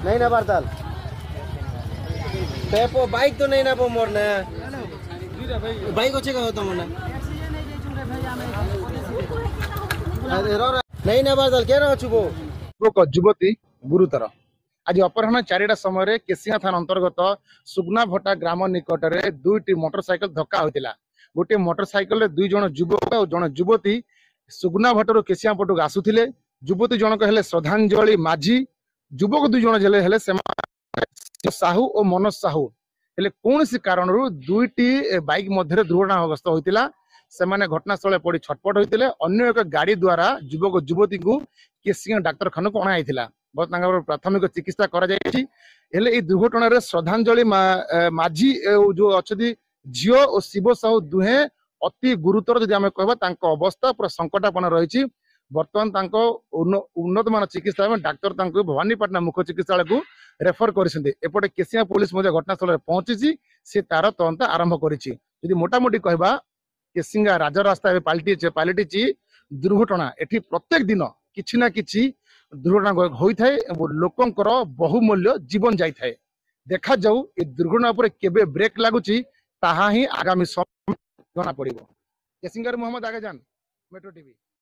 नहीं ना बारताल पेपो बाइक तो नहीं ना पो मोर ने बाइक अच्छे का होता मोर नहीं ना बारताल क्या ना छुबो युवक युवती गुरुतर आज अपराह 4टा समय केसिया थाना अंतर्गत सुगना भट्टा ग्राम निकट में दुईटी मोटरसाइकेल धक्का होता। गोटे मोटरसाइकेल दुई जन युवक और जन युवती सुगना भट्टर केसिया पटक आसुले। युवती जनक हेले श्रद्धांजलि माझी, युवक दुई जन हेले साहू और मनोज साहू हेले कौन सी कारण दुईटी बाइक मध्य दुर्घटनाग्रस्त होता। सेमाने घटनास्थल पड़ी छटपट होते। अन्य एक गाड़ी द्वारा युवक युवती को केसिया डाक्तरखाना को अणाई प्राथमिक चिकित्सा कर दुर्घटन श्रद्धांजलि माझी जो अच्छा झील और शिव साहू दुहे अति गुरुतर जदि आम कह अवस्था पूरा संकटापन रही। बर्तमान उन्नत मान चिकित्सा डाक्तर भवानीपाटना मुख्य चिकित्सालय को रेफर करपटे केसिया पुलिस घटनास्थल पहुंची सी तार तदंत आरंभ कर मोटामोटी कहवा केसिंगा राजरास्ता पलटि दुर्घटना एठी प्रत्येक दिन किछि ना किछि दुर्घटना होता है। लोकंकर बहुमूल्य जीवन जाए। देखा जाऊ ए दुर्घटना पर केबे ब्रेक लगुची ताहा ही आगामी समय जना पड़िबो। केसिंगर मोहम्मद आगे जान मेट्रो टीवी।